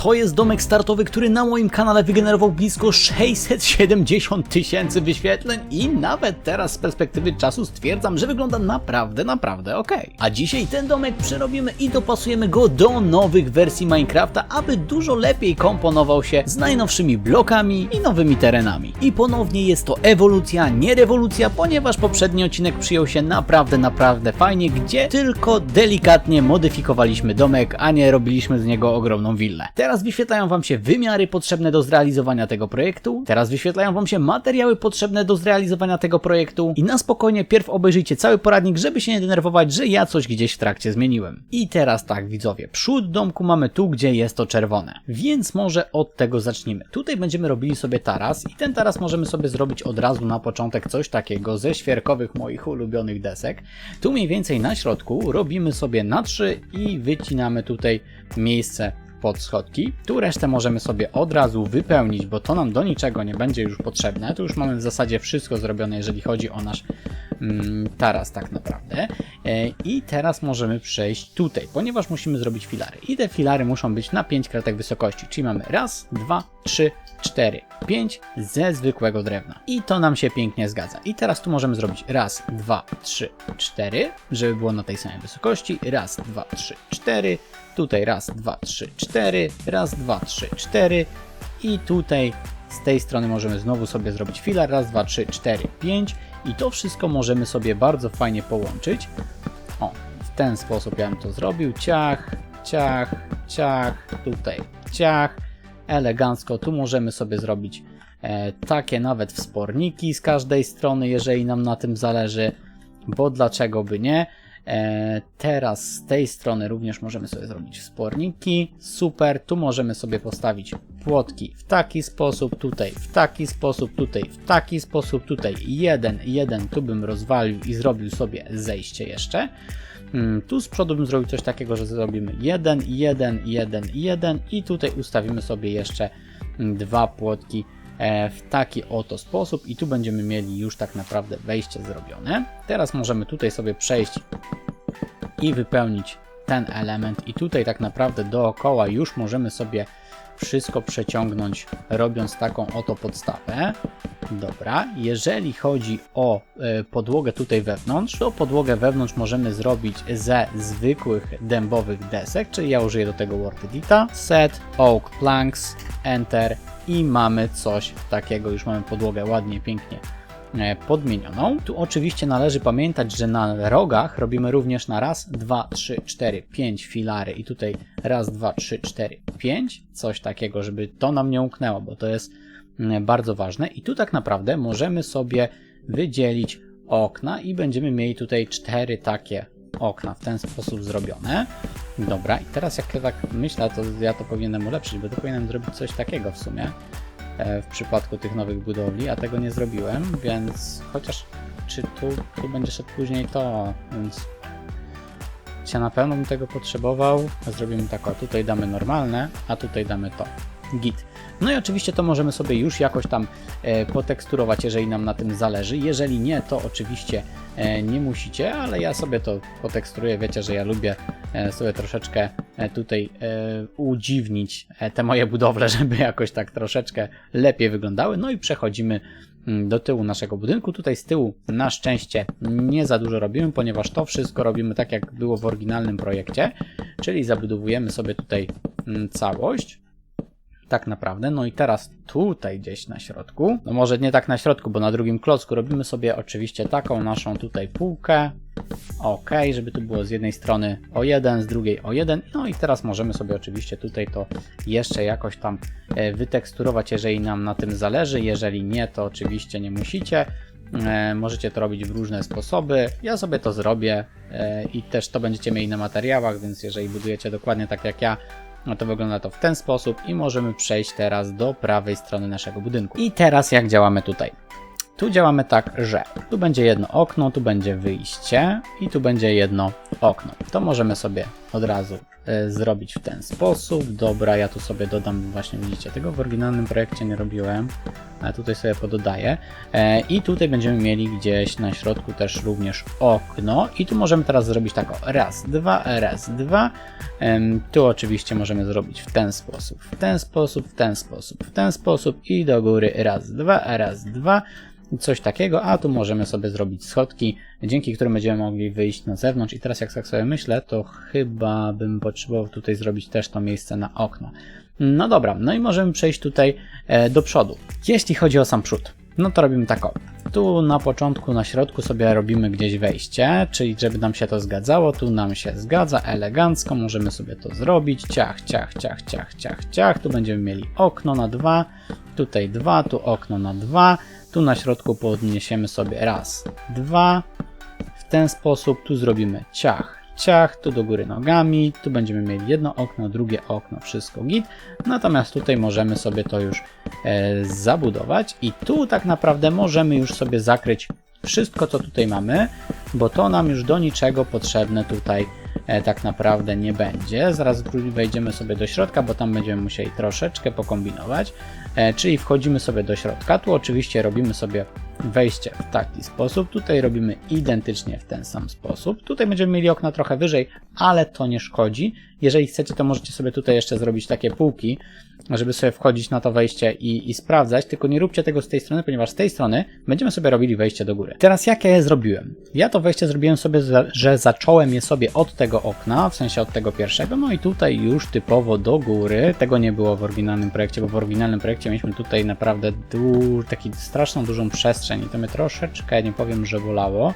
To jest domek startowy, który na moim kanale wygenerował blisko 670 000 wyświetleń i nawet teraz z perspektywy czasu stwierdzam, że wygląda naprawdę ok. A dzisiaj ten domek przerobimy i dopasujemy go do nowych wersji Minecrafta, aby dużo lepiej komponował się z najnowszymi blokami i nowymi terenami. I ponownie jest to ewolucja, nie rewolucja, ponieważ poprzedni odcinek przyjął się naprawdę fajnie, gdzie tylko delikatnie modyfikowaliśmy domek, a nie robiliśmy z niego ogromną willę. Teraz wyświetlają Wam się wymiary potrzebne do zrealizowania tego projektu, teraz wyświetlają Wam się materiały potrzebne do zrealizowania tego projektu i na spokojnie pierw obejrzyjcie cały poradnik, żeby się nie denerwować, że ja coś gdzieś w trakcie zmieniłem. I teraz tak, widzowie, przód domku mamy tu, gdzie jest to czerwone, więc może od tego zacznijmy. Tutaj będziemy robili sobie taras i ten taras możemy sobie zrobić od razu na początek coś takiego ze świerkowych moich ulubionych desek. Tu mniej więcej na środku robimy sobie na 3 i wycinamy tutaj miejsce pod schodki. Tu resztę możemy sobie od razu wypełnić, bo to nam do niczego nie będzie już potrzebne. Tu już mamy w zasadzie wszystko zrobione, jeżeli chodzi o nasz taras tak naprawdę. I teraz możemy przejść tutaj, ponieważ musimy zrobić filary. I te filary muszą być na 5 kratek wysokości, czyli mamy raz, 2, 3, 4, 5 ze zwykłego drewna. I to nam się pięknie zgadza. I teraz tu możemy zrobić raz, 2, 3, 4, żeby było na tej samej wysokości. Raz, 2, 3, 4. Tutaj raz, 2, 3, 4. Raz, 2, 3, 4. I tutaj z tej strony możemy znowu sobie zrobić filar. Raz, 2, 3, 4, 5. I to wszystko możemy sobie bardzo fajnie połączyć. O, w ten sposób ja bym to zrobił. Ciach, ciach, ciach. Tutaj ciach. Elegancko. Tu możemy sobie zrobić takie nawet wsporniki z każdej strony, jeżeli nam na tym zależy, bo dlaczego by nie. Teraz z tej strony również możemy sobie zrobić wsporniki. Super. Tu możemy sobie postawić płotki w taki sposób, tutaj w taki sposób, tutaj w taki sposób, tutaj jeden tu bym rozwalił i zrobił sobie zejście jeszcze. Tu z przodu bym zrobił coś takiego, że zrobimy 1 i tutaj ustawimy sobie jeszcze 2 płotki w taki oto sposób i tu będziemy mieli już tak naprawdę wejście zrobione. Teraz możemy tutaj sobie przejść i wypełnić ten element i tutaj tak naprawdę dookoła już możemy sobie wszystko przeciągnąć, robiąc taką oto podstawę. Dobra, jeżeli chodzi o podłogę tutaj wewnątrz, to podłogę wewnątrz możemy zrobić ze zwykłych dębowych desek, czyli ja użyję do tego Word Edita. Set, Oak Planks, Enter i mamy coś takiego, już mamy podłogę ładnie, pięknie podmienioną. Tu oczywiście należy pamiętać, że na rogach robimy również na raz, 2, 3, 4, 5 filary i tutaj raz, 2, 3, 4, 5, coś takiego, żeby to nam nie umknęło, bo to jest bardzo ważne i tu tak naprawdę możemy sobie wydzielić okna i będziemy mieli tutaj 4 takie okna w ten sposób zrobione. Dobra, i teraz jak ja tak myślę, to ja to powinienem ulepszyć, bo to powinienem zrobić coś takiego w sumie w przypadku tych nowych budowli, a tego nie zrobiłem, więc chociaż czy tu będzie szedł później to, więc na pewno bym tego potrzebował. Zrobimy tak, o tutaj damy normalne, a tutaj damy to. Git. No i oczywiście to możemy sobie już jakoś tam poteksturować, jeżeli nam na tym zależy. Jeżeli nie, to oczywiście nie musicie, ale ja sobie to poteksturuję. Wiecie, że ja lubię sobie troszeczkę tutaj udziwnić te moje budowle, żeby jakoś tak troszeczkę lepiej wyglądały. No i przechodzimy do tyłu naszego budynku. Tutaj z tyłu na szczęście nie za dużo robimy, ponieważ to wszystko robimy tak, jak było w oryginalnym projekcie, czyli zabudowujemy sobie tutaj całość. Tak naprawdę, no i teraz tutaj gdzieś na środku, no może nie tak na środku, bo na drugim klocku robimy sobie oczywiście taką naszą tutaj półkę, ok, żeby tu było z jednej strony o 1, z drugiej o 1, no i teraz możemy sobie oczywiście tutaj to jeszcze jakoś tam wyteksturować, jeżeli nam na tym zależy, jeżeli nie, to oczywiście nie musicie, możecie to robić w różne sposoby, ja sobie to zrobię i też to będziecie mieli na materiałach, więc jeżeli budujecie dokładnie tak jak ja, no to wygląda to w ten sposób i możemy przejść teraz do prawej strony naszego budynku. I teraz jak działamy tutaj? Tu działamy tak, że tu będzie jedno okno, tu będzie wyjście i tu będzie jedno okno. To możemy sobie od razu zrobić w ten sposób. Dobra, ja tu sobie dodam, właśnie widzicie, tego w oryginalnym projekcie nie robiłem, ale tutaj sobie pododaję. I tutaj będziemy mieli gdzieś na środku też również okno i tu możemy teraz zrobić tak, o, raz, dwa, raz, dwa. Tu oczywiście możemy zrobić w ten sposób, w ten sposób, w ten sposób, w ten sposób i do góry raz, dwa. Coś takiego, a tu możemy sobie zrobić schodki, dzięki którym będziemy mogli wyjść na zewnątrz i teraz jak tak sobie myślę, to chyba bym potrzebował tutaj zrobić też to miejsce na okno. No dobra, no i możemy przejść tutaj do przodu. Jeśli chodzi o sam przód, no to robimy tak o. Tu na początku, na środku sobie robimy gdzieś wejście, czyli żeby nam się to zgadzało, tu nam się zgadza, elegancko, możemy sobie to zrobić, ciach, ciach, ciach, ciach, ciach, ciach, tu będziemy mieli okno na 2, tutaj 2, tu okno na 2, tu na środku podniesiemy sobie raz, 2, w ten sposób, tu zrobimy ciach, ciach, tu do góry nogami, tu będziemy mieli jedno okno, drugie okno, wszystko git, natomiast tutaj możemy sobie to już zabudować i tu tak naprawdę możemy już sobie zakryć wszystko, co tutaj mamy, bo to nam już do niczego potrzebne tutaj tak naprawdę nie będzie. Zaraz wejdziemy sobie do środka, bo tam będziemy musieli troszeczkę pokombinować, czyli wchodzimy sobie do środka, tu oczywiście robimy sobie wejście w taki sposób, tutaj robimy identycznie w ten sam sposób, tutaj będziemy mieli okna trochę wyżej, ale to nie szkodzi. Jeżeli chcecie, to możecie sobie tutaj jeszcze zrobić takie półki, żeby sobie wchodzić na to wejście i sprawdzać, tylko nie róbcie tego z tej strony, ponieważ z tej strony będziemy sobie robili wejście do góry. Teraz jak ja je zrobiłem? Ja to wejście zrobiłem sobie, że zacząłem je sobie od tego okna, w sensie od tego pierwszego, no i tutaj już typowo do góry. Tego nie było w oryginalnym projekcie, bo w oryginalnym projekcie mieliśmy tutaj naprawdę taki straszną dużą przestrzeń i to mnie troszeczkę, nie powiem, że bolało.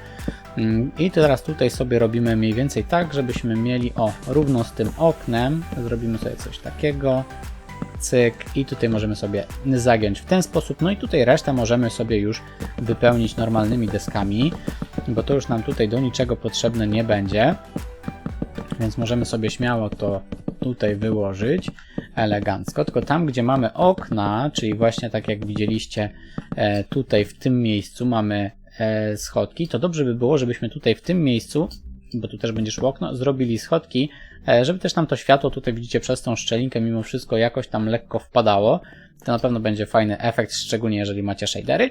I teraz tutaj sobie robimy mniej więcej tak, żebyśmy mieli, o, równo z tym oknem, zrobimy sobie coś takiego, cyk, i tutaj możemy sobie zagiąć w ten sposób, no i tutaj resztę możemy sobie już wypełnić normalnymi deskami, bo to już nam tutaj do niczego potrzebne nie będzie, więc możemy sobie śmiało to tutaj wyłożyć elegancko, tylko tam, gdzie mamy okna, czyli właśnie tak jak widzieliście tutaj w tym miejscu mamy schodki, to dobrze by było, żebyśmy tutaj w tym miejscu, bo tu też będzie szło okno, zrobili schodki, żeby też nam to światło tutaj widzicie przez tą szczelinkę mimo wszystko jakoś tam lekko wpadało. To na pewno będzie fajny efekt, szczególnie jeżeli macie shadery.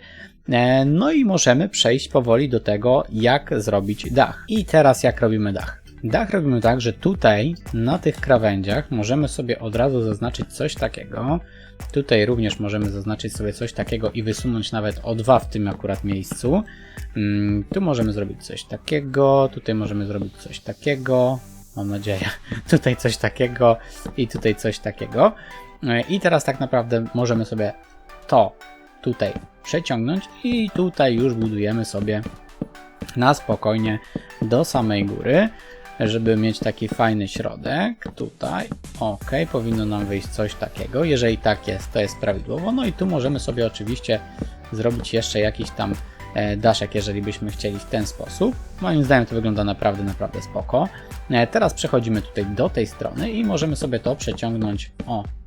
No i możemy przejść powoli do tego, jak zrobić dach. I teraz jak robimy dach? Dach robimy tak, że tutaj na tych krawędziach możemy sobie od razu zaznaczyć coś takiego. Tutaj również możemy zaznaczyć sobie coś takiego i wysunąć nawet o 2 w tym akurat miejscu. Tu możemy zrobić coś takiego, tutaj możemy zrobić coś takiego, mam nadzieję, tutaj coś takiego i tutaj coś takiego. I teraz tak naprawdę możemy sobie to tutaj przeciągnąć i tutaj już budujemy sobie na spokojnie do samej góry, żeby mieć taki fajny środek. Tutaj, ok, powinno nam wyjść coś takiego. Jeżeli tak jest, to jest prawidłowo. No i tu możemy sobie oczywiście zrobić jeszcze jakiś tam daszek, jeżeli byśmy chcieli w ten sposób. Moim zdaniem to wygląda naprawdę spoko. Teraz przechodzimy tutaj do tej strony i możemy sobie to przeciągnąć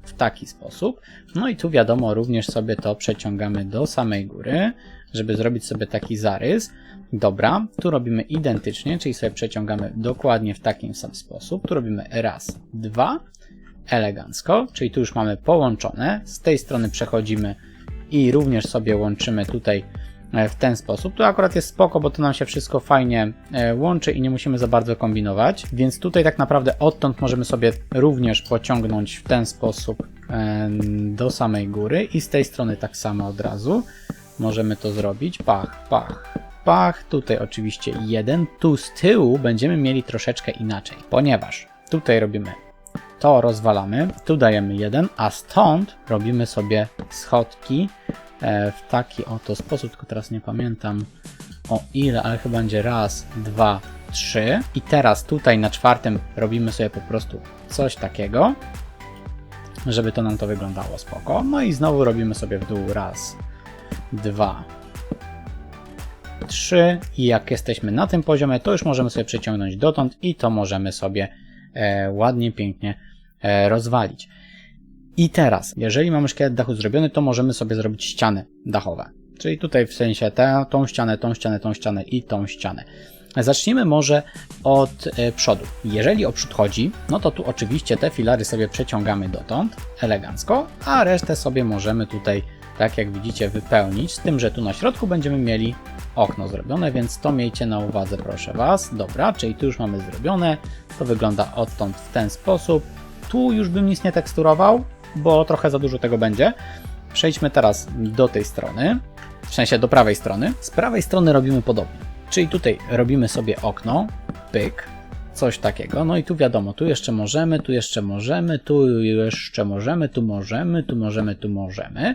w taki sposób. No i tu wiadomo, również sobie to przeciągamy do samej góry, żeby zrobić sobie taki zarys. Dobra, tu robimy identycznie, czyli sobie przeciągamy dokładnie w takim sam sposób. Tu robimy raz, 2, elegancko, czyli tu już mamy połączone. Z tej strony przechodzimy i również sobie łączymy tutaj w ten sposób. Tu akurat jest spoko, bo to nam się wszystko fajnie łączy i nie musimy za bardzo kombinować, więc tutaj tak naprawdę odtąd możemy sobie również pociągnąć w ten sposób do samej góry i z tej strony tak samo od razu możemy to zrobić. Pach, pach, pach. Tutaj oczywiście 1. Tu z tyłu będziemy mieli troszeczkę inaczej, ponieważ tutaj robimy to, rozwalamy, tu dajemy 1, a stąd robimy sobie schodki w taki oto sposób, tylko teraz nie pamiętam o ile, ale chyba będzie raz, 2, 3 i teraz tutaj na 4 robimy sobie po prostu coś takiego, żeby to nam to wyglądało spoko. No i znowu robimy sobie w dół raz, 2, 3 i jak jesteśmy na tym poziomie, to już możemy sobie przeciągnąć dotąd i to możemy sobie ładnie, pięknie rozwalić. I teraz, jeżeli mamy szkielet dachu zrobiony, to możemy sobie zrobić ściany dachowe. Czyli tutaj w sensie tą ścianę, tą ścianę, tą ścianę i tą ścianę. Zacznijmy może od przodu. Jeżeli o przód chodzi, no to tu oczywiście te filary sobie przeciągamy dotąd, elegancko, a resztę sobie możemy tutaj, tak jak widzicie, wypełnić, z tym, że tu na środku będziemy mieli okno zrobione, więc to miejcie na uwadze, proszę Was. Dobra, czyli tu już mamy zrobione, to wygląda odtąd w ten sposób. Tu już bym nic nie teksturował, bo trochę za dużo tego będzie. Przejdźmy teraz do tej strony, w sensie do prawej strony. Z prawej strony robimy podobnie, czyli tutaj robimy sobie okno, pyk, coś takiego, no i tu wiadomo, tu jeszcze możemy, tu jeszcze możemy, tu jeszcze możemy, tu możemy, tu możemy, tu możemy.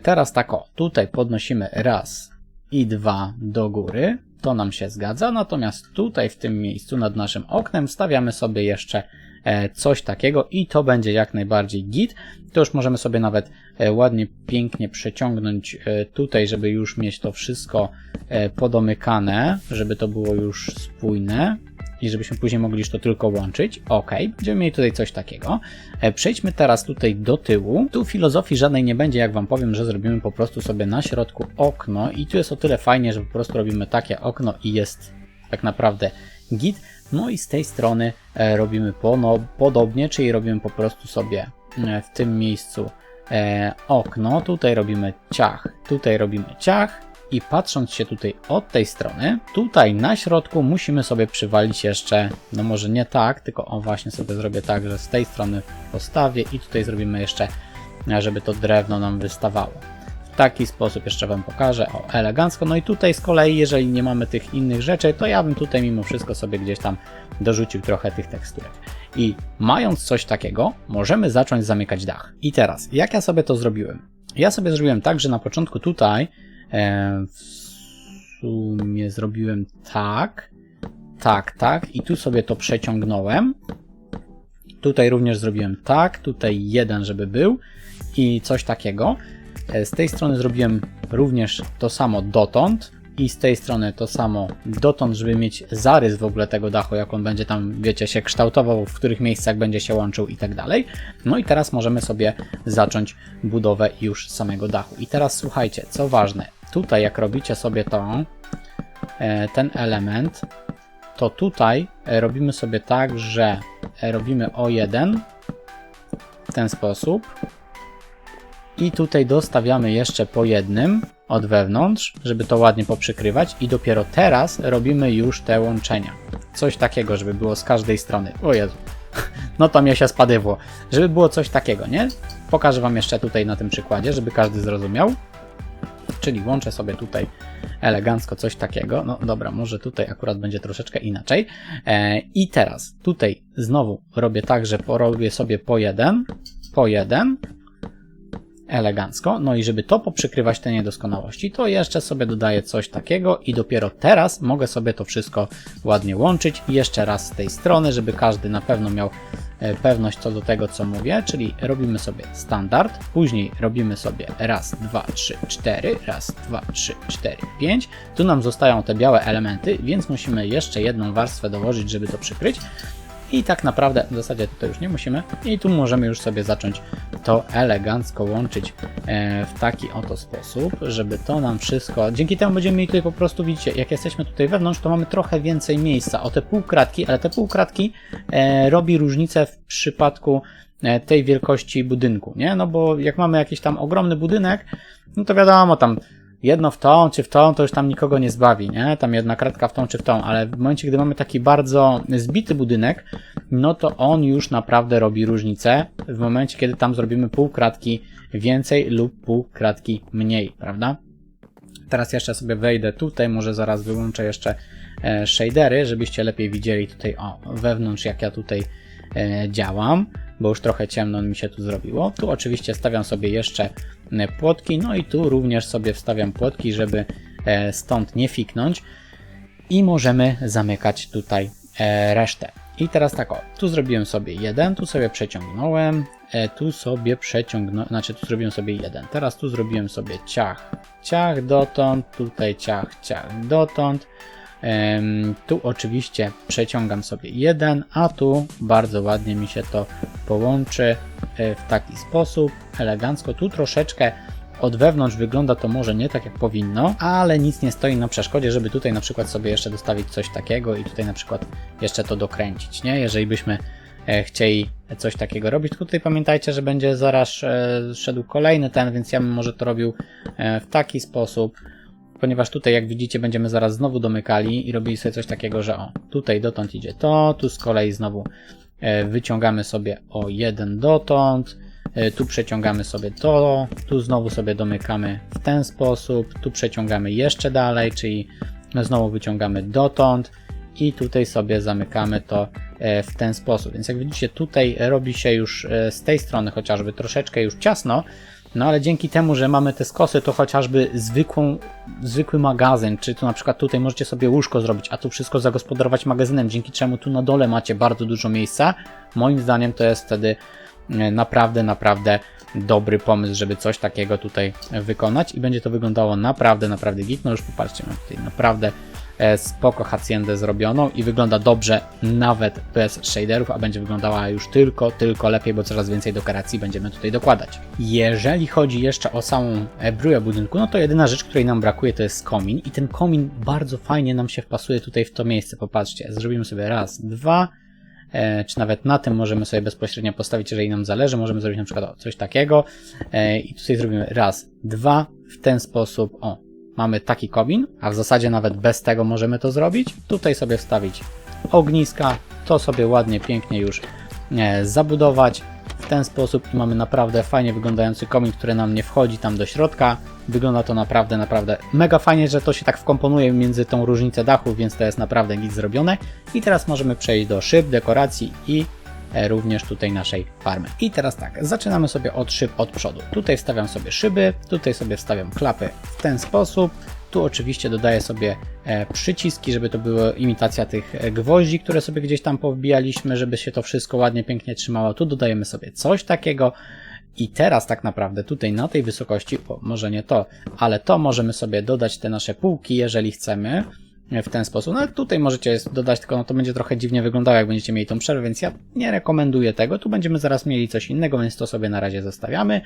Teraz tak o, tutaj podnosimy raz i dwa do góry, to nam się zgadza, natomiast tutaj w tym miejscu nad naszym oknem wstawiamy sobie jeszcze coś takiego i to będzie jak najbardziej git. To już możemy sobie nawet ładnie, pięknie przeciągnąć tutaj, żeby już mieć to wszystko podomykane, żeby to było już spójne i żebyśmy później mogli już to tylko łączyć. Ok, będziemy mieli tutaj coś takiego. Przejdźmy teraz tutaj do tyłu. Tu filozofii żadnej nie będzie, jak Wam powiem, że zrobimy po prostu sobie na środku okno i tu jest o tyle fajnie, że po prostu robimy takie okno i jest tak naprawdę git. No i z tej strony robimy podobnie, czyli robimy po prostu sobie w tym miejscu okno, tutaj robimy ciach, tutaj robimy ciach i patrząc się tutaj od tej strony, tutaj na środku musimy sobie przywalić jeszcze, no może nie tak, tylko o właśnie sobie zrobię tak, że z tej strony postawię i tutaj zrobimy jeszcze, żeby to drewno nam wystawało. W taki sposób jeszcze Wam pokażę, o elegancko. No i tutaj z kolei, jeżeli nie mamy tych innych rzeczy, to ja bym tutaj mimo wszystko sobie gdzieś tam dorzucił trochę tych teksturek. I mając coś takiego, możemy zacząć zamykać dach. I teraz, jak ja sobie to zrobiłem? Ja sobie zrobiłem tak, że na początku tutaj w sumie zrobiłem tak i tu sobie to przeciągnąłem. Tutaj również zrobiłem tak, tutaj jeden, żeby był i coś takiego. Z tej strony zrobiłem również to samo dotąd i z tej strony to samo dotąd, żeby mieć zarys w ogóle tego dachu, jak on będzie tam, wiecie, się kształtował, w których miejscach będzie się łączył i tak dalej. No i teraz możemy sobie zacząć budowę już samego dachu. I teraz słuchajcie, co ważne, tutaj jak robicie sobie to, ten element, to tutaj robimy sobie tak, że robimy o jeden w ten sposób. I tutaj dostawiamy jeszcze po jednym od wewnątrz, żeby to ładnie poprzykrywać i dopiero teraz robimy już te łączenia. Coś takiego, żeby było z każdej strony. O Jezu, no to mnie się spadywło. Żeby było coś takiego, nie? Pokażę Wam jeszcze tutaj na tym przykładzie, żeby każdy zrozumiał. Czyli łączę sobie tutaj elegancko coś takiego. No dobra, może tutaj akurat będzie troszeczkę inaczej. I teraz tutaj znowu robię tak, że robię sobie po jeden. Elegancko. No i żeby to poprzykrywać te niedoskonałości, to jeszcze sobie dodaję coś takiego i dopiero teraz mogę sobie to wszystko ładnie łączyć. Jeszcze raz z tej strony, żeby każdy na pewno miał pewność co do tego, co mówię, czyli robimy sobie standard, później robimy sobie raz, 2, 3, 4, raz, 2, 3, 4, 5. Tu nam zostają te białe elementy, więc musimy jeszcze jedną warstwę dołożyć, żeby to przykryć. I tak naprawdę w zasadzie tutaj już nie musimy i tu możemy już sobie zacząć to elegancko łączyć w taki oto sposób, żeby to nam wszystko, dzięki temu będziemy mieli tutaj po prostu, widzicie, jak jesteśmy tutaj wewnątrz, to mamy trochę więcej miejsca o te półkratki, ale te półkratki robi różnicę w przypadku tej wielkości budynku, nie? No bo jak mamy jakiś tam ogromny budynek, no to wiadomo, tam jedno w tą czy w tą, to już tam nikogo nie zbawi, nie? Tam jedna kratka w tą czy w tą, ale w momencie, gdy mamy taki bardzo zbity budynek, no to on już naprawdę robi różnicę w momencie, kiedy tam zrobimy pół kratki więcej lub pół kratki mniej, prawda? Teraz jeszcze sobie wejdę tutaj, może zaraz wyłączę jeszcze shadery, żebyście lepiej widzieli tutaj wewnątrz, jak ja tutaj działam, bo już trochę ciemno mi się tu zrobiło. Tu oczywiście stawiam sobie jeszcze płotki, no i tu również sobie wstawiam płotki, żeby stąd nie fiknąć i możemy zamykać tutaj resztę. I teraz tak tu zrobiłem sobie jeden, tu sobie przeciągnąłem, tu zrobiłem sobie jeden. Teraz tu zrobiłem sobie ciach dotąd, tutaj ciach dotąd. Tu oczywiście przeciągam sobie jeden, a tu bardzo ładnie mi się to połączy w taki sposób, elegancko. Tu troszeczkę od wewnątrz wygląda to może nie tak jak powinno, ale nic nie stoi na przeszkodzie, żeby tutaj na przykład sobie jeszcze dostawić coś takiego i tutaj na przykład jeszcze to dokręcić, nie? Jeżeli byśmy chcieli coś takiego robić, tylko tutaj pamiętajcie, że będzie zaraz szedł kolejny ten, więc ja bym może to robił w taki sposób, ponieważ tutaj jak widzicie będziemy zaraz znowu domykali i robili sobie coś takiego, że o, tutaj dotąd idzie to, tu z kolei znowu wyciągamy sobie o jeden dotąd, tu przeciągamy sobie to, tu znowu sobie domykamy w ten sposób, tu przeciągamy jeszcze dalej, czyli znowu wyciągamy dotąd i tutaj sobie zamykamy to w ten sposób. Więc jak widzicie, tutaj robi się już z tej strony chociażby troszeczkę już ciasno, no ale dzięki temu, że mamy te skosy, to chociażby zwykły magazyn, czy tu na przykład tutaj możecie sobie łóżko zrobić, a tu wszystko zagospodarować magazynem, dzięki czemu tu na dole macie bardzo dużo miejsca. Moim zdaniem to jest wtedy naprawdę dobry pomysł, żeby coś takiego tutaj wykonać i będzie to wyglądało naprawdę git. No już popatrzcie, mam tutaj naprawdę spoko haciendę zrobioną i wygląda dobrze nawet bez shaderów, a będzie wyglądała już tylko lepiej, bo coraz więcej dekoracji będziemy tutaj dokładać. Jeżeli chodzi jeszcze o samą bryłę budynku, no to jedyna rzecz, której nam brakuje, to jest komin i ten komin bardzo fajnie nam się wpasuje tutaj w to miejsce. Popatrzcie, zrobimy sobie raz, dwa, czy nawet na tym możemy sobie bezpośrednio postawić, jeżeli nam zależy, możemy zrobić na przykład coś takiego i tutaj zrobimy raz, dwa, w ten sposób, o, mamy taki komin, a w zasadzie nawet bez tego możemy to zrobić. Tutaj sobie wstawić ogniska, to sobie ładnie, pięknie już zabudować w ten sposób i mamy naprawdę fajnie wyglądający komin, który nam nie wchodzi tam do środka. Wygląda to naprawdę mega fajnie, że to się tak wkomponuje między tą różnicę dachu, więc to jest naprawdę nic zrobione. I teraz możemy przejść do szyb, dekoracji i również tutaj naszej farmy. I teraz tak, zaczynamy sobie od szyb od przodu. Tutaj wstawiam sobie szyby, tutaj sobie wstawiam klapy w ten sposób. Tu oczywiście dodaję sobie przyciski, żeby to była imitacja tych gwoździ, które sobie gdzieś tam powbijaliśmy, żeby się to wszystko ładnie, pięknie trzymało. Tu dodajemy sobie coś takiego. I teraz tak naprawdę tutaj na tej wysokości, o, może nie to, ale to możemy sobie dodać te nasze półki, jeżeli chcemy. W ten sposób. No tutaj możecie dodać, tylko no to będzie trochę dziwnie wyglądało, jak będziecie mieli tą przerwę, więc ja nie rekomenduję tego. Tu będziemy zaraz mieli coś innego, więc to sobie na razie zostawiamy.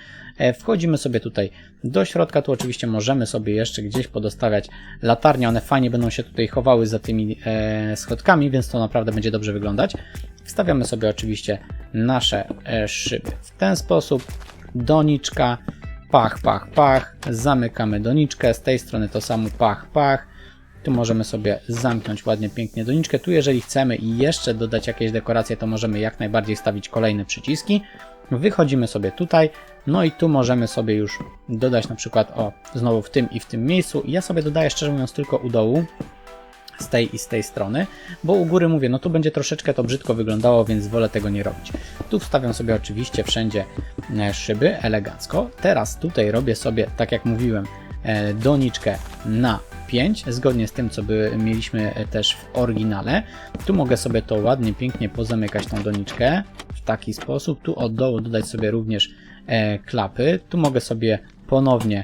Wchodzimy sobie tutaj do środka. Tu oczywiście możemy sobie jeszcze gdzieś podostawiać latarnie. One fajnie będą się tutaj chowały za tymi schodkami, więc to naprawdę będzie dobrze wyglądać. Wstawiamy sobie oczywiście nasze szyby w ten sposób. Doniczka, pach, pach, pach. Zamykamy doniczkę. Z tej strony to samo pach, pach. Tu możemy sobie zamknąć ładnie, pięknie doniczkę. Tu jeżeli chcemy i jeszcze dodać jakieś dekoracje, to możemy jak najbardziej stawić kolejne przyciski. Wychodzimy sobie tutaj, no i tu możemy sobie już dodać na przykład, o, znowu w tym i w tym miejscu. Ja sobie dodaję, szczerze mówiąc, tylko u dołu, z tej i z tej strony, bo u góry mówię, no tu będzie troszeczkę to brzydko wyglądało, więc wolę tego nie robić. Tu wstawiam sobie oczywiście wszędzie szyby, elegancko. Teraz tutaj robię sobie, tak jak mówiłem, doniczkę na 5, zgodnie z tym, co mieliśmy też w oryginale. Tu mogę sobie to ładnie, pięknie pozamykać tą doniczkę w taki sposób. Tu od dołu dodać sobie również klapy. Tu mogę sobie ponownie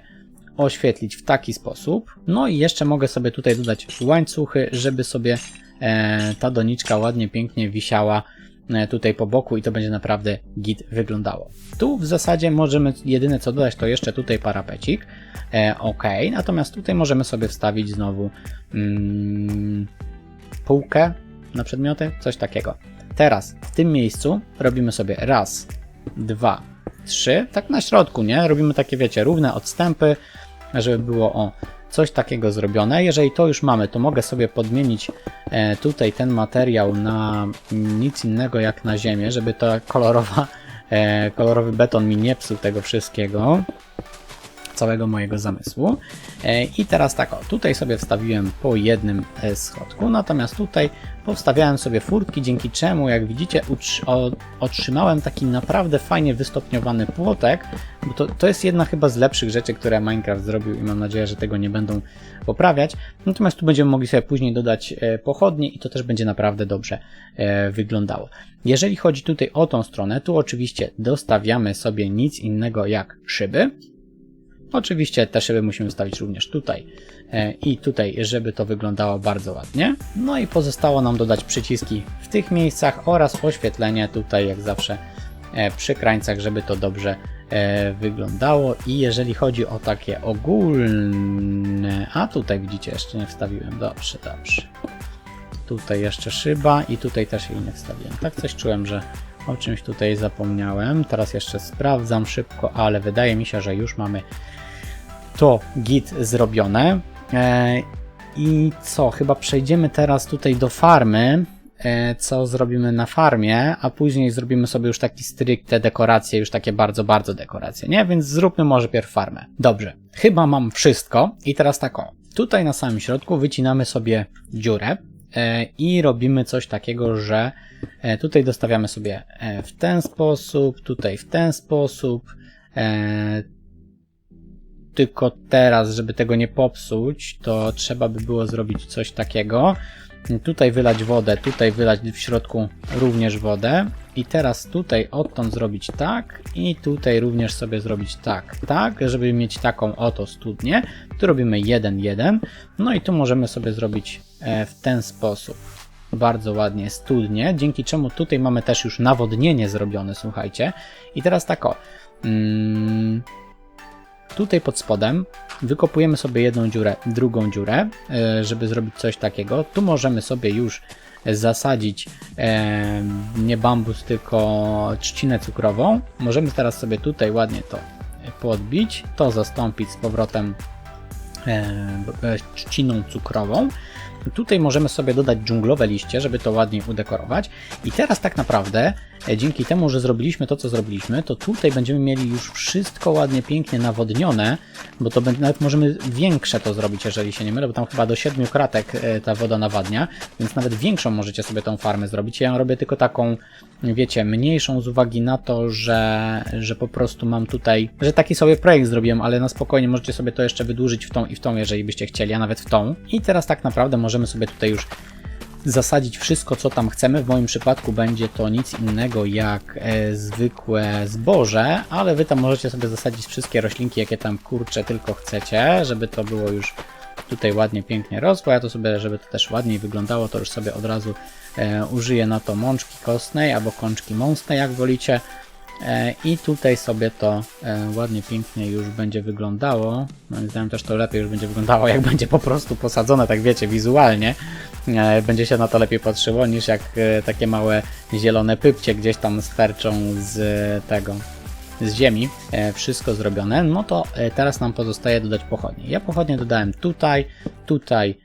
oświetlić w taki sposób. No i jeszcze mogę sobie tutaj dodać łańcuchy, żeby sobie ta doniczka ładnie, pięknie wisiała tutaj po boku i to będzie naprawdę git wyglądało. Tu w zasadzie możemy jedyne co dodać, to jeszcze tutaj parapecik. Ok, natomiast tutaj możemy sobie wstawić znowu półkę na przedmioty, coś takiego. Teraz w tym miejscu robimy sobie raz, dwa, trzy, tak na środku, nie? Robimy takie, wiecie, równe odstępy, żeby było o coś takiego zrobione. Jeżeli to już mamy, to mogę sobie podmienić tutaj ten materiał na nic innego jak na ziemię, żeby ta kolorowy beton mi nie psuł tego wszystkiego, całego mojego zamysłu. I teraz tak, o, tutaj sobie wstawiłem po jednym schodku, natomiast tutaj powstawiałem sobie furtki, dzięki czemu, jak widzicie, otrzymałem taki naprawdę fajnie wystopniowany płotek, bo to jest jedna chyba z lepszych rzeczy, które Minecraft zrobił i mam nadzieję, że tego nie będą poprawiać. Natomiast tu będziemy mogli sobie później dodać pochodnie i to też będzie naprawdę dobrze wyglądało. Jeżeli chodzi tutaj o tą stronę, tu oczywiście dostawiamy sobie nic innego jak szyby. Oczywiście te szyby musimy wstawić również tutaj i tutaj, żeby to wyglądało bardzo ładnie. No i pozostało nam dodać przyciski w tych miejscach oraz oświetlenie tutaj jak zawsze przy krańcach, żeby to dobrze wyglądało. I jeżeli chodzi o takie ogólne... A tutaj widzicie, jeszcze nie wstawiłem. Dobrze. Tutaj jeszcze szyba i tutaj też jej nie wstawiłem. Tak coś czułem, że o czymś tutaj zapomniałem. Teraz jeszcze sprawdzam szybko, ale wydaje mi się, że już mamy to git zrobione. I co? Chyba przejdziemy teraz tutaj do farmy. Co zrobimy na farmie, a później zrobimy sobie już taki stricte dekoracje, już takie bardzo, bardzo dekoracje, nie? Więc zróbmy może pierw farmę. Dobrze, chyba mam wszystko i teraz tak o. Tutaj na samym środku wycinamy sobie dziurę i robimy coś takiego, że tutaj dostawiamy sobie w ten sposób, tutaj w ten sposób. Tylko teraz, żeby tego nie popsuć, to trzeba by było zrobić coś takiego. Tutaj wylać wodę, tutaj wylać w środku również wodę i teraz tutaj odtąd zrobić tak i tutaj również sobie zrobić tak, żeby mieć taką oto studnię. Tu robimy 1, 1, no i tu możemy sobie zrobić w ten sposób bardzo ładnie studnię, dzięki czemu tutaj mamy też już nawodnienie zrobione, słuchajcie. I teraz tak o, tutaj pod spodem wykopujemy sobie jedną dziurę, drugą dziurę, żeby zrobić coś takiego. Tu możemy sobie już zasadzić nie bambus, tylko trzcinę cukrową. Możemy teraz sobie tutaj ładnie to podbić, to zastąpić z powrotem trzciną cukrową. Tutaj możemy sobie dodać dżunglowe liście, żeby to ładniej udekorować. I teraz tak naprawdę, dzięki temu, że zrobiliśmy to, co zrobiliśmy, to tutaj będziemy mieli już wszystko ładnie, pięknie nawodnione, bo to nawet możemy większe to zrobić, jeżeli się nie mylę, bo tam chyba do 7 kratek ta woda nawadnia, więc nawet większą możecie sobie tą farmę zrobić. Ja robię tylko taką, wiecie, mniejszą z uwagi na to, że po prostu mam tutaj, że taki sobie projekt zrobiłem, ale na spokojnie możecie sobie to jeszcze wydłużyć w tą, jeżeli byście chcieli, a nawet w tą. I teraz tak naprawdę możemy sobie tutaj już zasadzić wszystko, co tam chcemy. W moim przypadku będzie to nic innego jak zwykłe zboże, ale wy tam możecie sobie zasadzić wszystkie roślinki, jakie tam kurcze tylko chcecie, żeby to było już tutaj ładnie, pięknie rosło. Ja to sobie, żeby to też ładniej wyglądało, to już sobie od razu użyję na to mączki kostnej albo kączki mąsnej, jak wolicie. I tutaj sobie to ładnie, pięknie już będzie wyglądało. Moim zdaniem też to lepiej już będzie wyglądało, jak będzie po prostu posadzone, tak wiecie, wizualnie. Będzie się na to lepiej patrzyło, niż jak takie małe zielone pypcie gdzieś tam sterczą z ziemi. Wszystko zrobione. No to teraz nam pozostaje dodać pochodnie. Ja pochodnie dodałem tutaj, tutaj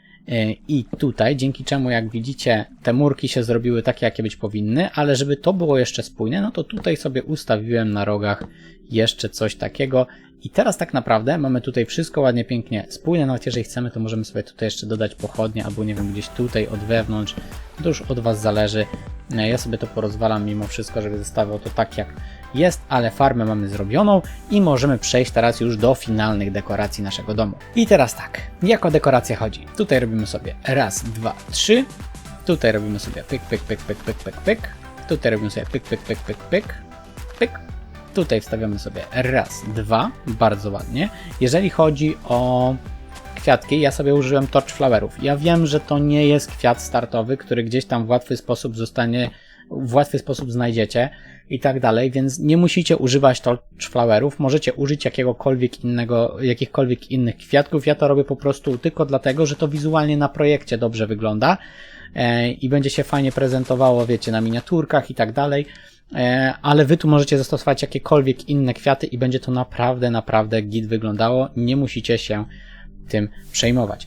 i tutaj, dzięki czemu, jak widzicie, te murki się zrobiły takie, jakie być powinny, ale żeby to było jeszcze spójne, no to tutaj sobie ustawiłem na rogach jeszcze coś takiego i teraz tak naprawdę mamy tutaj wszystko ładnie, pięknie spójne, nawet jeżeli chcemy, to możemy sobie tutaj jeszcze dodać pochodnie, albo nie wiem, gdzieś tutaj od wewnątrz, to już od was zależy. Ja sobie to porozwalam mimo wszystko, żeby zostało to tak, jak jest, ale farmę mamy zrobioną i możemy przejść teraz już do finalnych dekoracji naszego domu. I teraz tak, jak o dekorację chodzi? Tutaj robimy sobie raz, dwa, trzy. Tutaj robimy sobie pyk, pyk, pyk, pyk, pyk, pyk, pyk. Tutaj robimy sobie pyk, pyk, pyk, pyk, pyk, pyk. Tutaj wstawiamy sobie raz, dwa, bardzo ładnie. Jeżeli chodzi o kwiatki, ja sobie użyłem torch flowerów. Ja wiem, że to nie jest kwiat startowy, który gdzieś tam w łatwy sposób znajdziecie i tak dalej, więc nie musicie używać torch flowerów, możecie użyć jakichkolwiek innych kwiatków. Ja to robię po prostu tylko dlatego, że to wizualnie na projekcie dobrze wygląda i będzie się fajnie prezentowało, wiecie, na miniaturkach i tak dalej. Ale wy tu możecie zastosować jakiekolwiek inne kwiaty i będzie to naprawdę, naprawdę git wyglądało. Nie musicie się tym przejmować.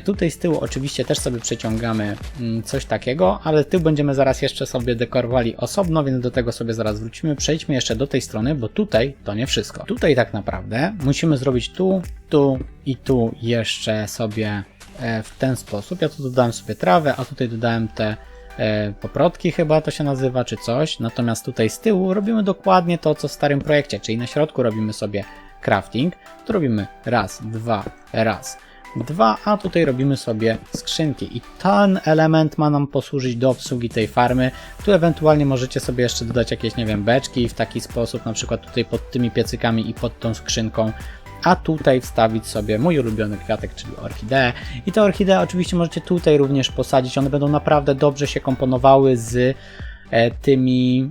Tutaj z tyłu oczywiście też sobie przeciągamy coś takiego, ale tył będziemy zaraz jeszcze sobie dekorowali osobno, więc do tego sobie zaraz wrócimy. Przejdźmy jeszcze do tej strony, bo tutaj to nie wszystko. Tutaj tak naprawdę musimy zrobić tu, tu i tu jeszcze sobie w ten sposób. Ja tu dodałem sobie trawę, a tutaj dodałem te poprotki chyba to się nazywa, czy coś. Natomiast tutaj z tyłu robimy dokładnie to, co w starym projekcie, czyli na środku robimy sobie crafting, tu robimy raz, dwa, a tutaj robimy sobie skrzynki i ten element ma nam posłużyć do obsługi tej farmy. Tu ewentualnie możecie sobie jeszcze dodać jakieś, nie wiem, beczki w taki sposób, na przykład tutaj pod tymi piecykami i pod tą skrzynką, a tutaj wstawić sobie mój ulubiony kwiatek, czyli orchideę. I te orchidee oczywiście możecie tutaj również posadzić, one będą naprawdę dobrze się komponowały z tymi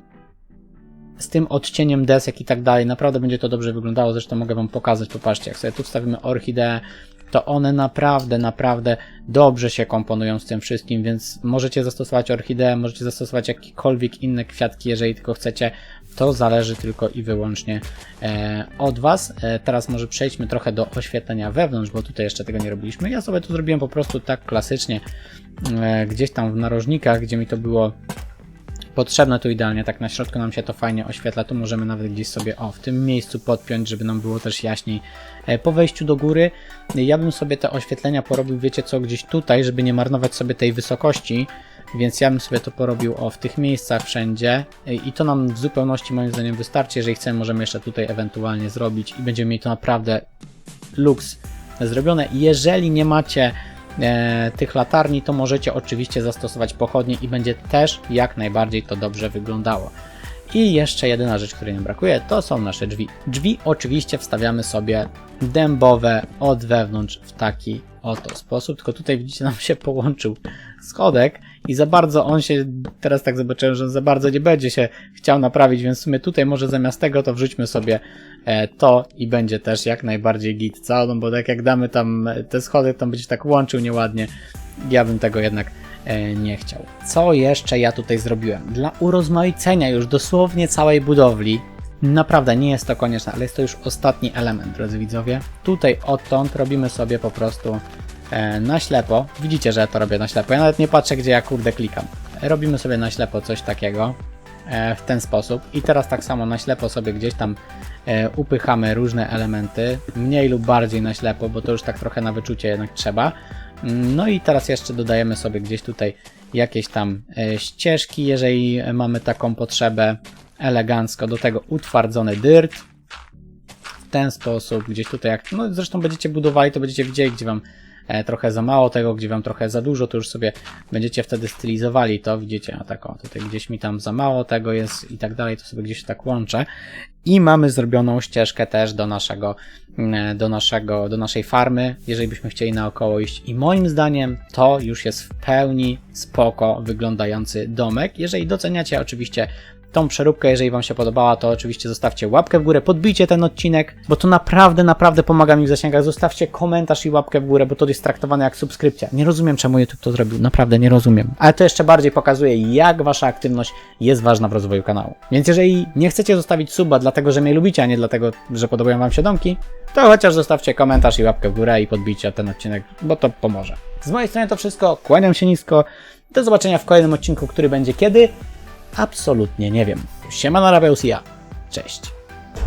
z tym odcieniem desek i tak dalej. Naprawdę będzie to dobrze wyglądało, zresztą mogę wam pokazać, popatrzcie, jak sobie tu wstawimy orchideę, to one naprawdę dobrze się komponują z tym wszystkim, więc możecie zastosować orchideę, możecie zastosować jakiekolwiek inne kwiatki, jeżeli tylko chcecie. To zależy tylko i wyłącznie od was. Teraz może przejdźmy trochę do oświetlenia wewnątrz, bo tutaj jeszcze tego nie robiliśmy. Ja sobie to zrobiłem po prostu tak klasycznie, gdzieś tam w narożnikach, gdzie mi to było potrzebne, tu idealnie, tak na środku nam się to fajnie oświetla, tu możemy nawet gdzieś sobie w tym miejscu podpiąć, żeby nam było też jaśniej po wejściu do góry. Ja bym sobie te oświetlenia porobił, wiecie co, gdzieś tutaj, żeby nie marnować sobie tej wysokości, więc ja bym sobie to porobił w tych miejscach wszędzie i to nam w zupełności moim zdaniem wystarczy. Jeżeli chcemy, możemy jeszcze tutaj ewentualnie zrobić i będziemy mieli to naprawdę luks zrobione. Jeżeli nie macie tych latarni, to możecie oczywiście zastosować pochodnie i będzie też jak najbardziej to dobrze wyglądało. I jeszcze jedyna rzecz, której nam brakuje, to są nasze drzwi. Drzwi oczywiście wstawiamy sobie dębowe od wewnątrz w taki oto sposób, tylko tutaj widzicie, nam się połączył schodek i za bardzo on się, teraz tak zobaczyłem, że za bardzo nie będzie się chciał naprawić, więc w sumie tutaj może zamiast tego to wrzućmy sobie to i będzie też jak najbardziej git, co? No bo tak jak damy tam te schody, to będzie tak łączył nieładnie, ja bym tego jednak nie chciał. Co jeszcze ja tutaj zrobiłem? Dla urozmaicenia już dosłownie całej budowli, naprawdę nie jest to konieczne, ale jest to już ostatni element, drodzy widzowie. Tutaj odtąd robimy sobie po prostu na ślepo. Widzicie, że ja to robię na ślepo. Ja nawet nie patrzę, gdzie ja kurde klikam. Robimy sobie na ślepo coś takiego w ten sposób. I teraz tak samo na ślepo sobie gdzieś tam upychamy różne elementy. Mniej lub bardziej na ślepo, bo to już tak trochę na wyczucie jednak trzeba. No i teraz jeszcze dodajemy sobie gdzieś tutaj jakieś tam ścieżki, jeżeli mamy taką potrzebę. Elegancko do tego utwardzony dyrt w ten sposób, gdzieś tutaj jak, no zresztą będziecie budowali, to będziecie widzieli, gdzie wam trochę za mało tego, gdzie wam trochę za dużo, to już sobie będziecie wtedy stylizowali to, widzicie, a tak o, tutaj gdzieś mi tam za mało tego jest i tak dalej, to sobie gdzieś tak łączę i mamy zrobioną ścieżkę też do naszej farmy, jeżeli byśmy chcieli naokoło iść i moim zdaniem to już jest w pełni spoko wyglądający domek. Jeżeli doceniacie oczywiście tą przeróbkę, jeżeli wam się podobała, to oczywiście zostawcie łapkę w górę, podbijcie ten odcinek, bo to naprawdę pomaga mi w zasięgach. Zostawcie komentarz i łapkę w górę, bo to jest traktowane jak subskrypcja. Nie rozumiem, czemu YouTube to zrobił, naprawdę nie rozumiem. Ale to jeszcze bardziej pokazuje, jak wasza aktywność jest ważna w rozwoju kanału. Więc jeżeli nie chcecie zostawić suba dlatego, że mnie lubicie, a nie dlatego, że podobają wam się domki, to chociaż zostawcie komentarz i łapkę w górę i podbijcie ten odcinek, bo to pomoże. Z mojej strony to wszystko, kłaniam się nisko, do zobaczenia w kolejnym odcinku, który będzie kiedy? Absolutnie nie wiem. Siemano, Rabeus i ja. Cześć.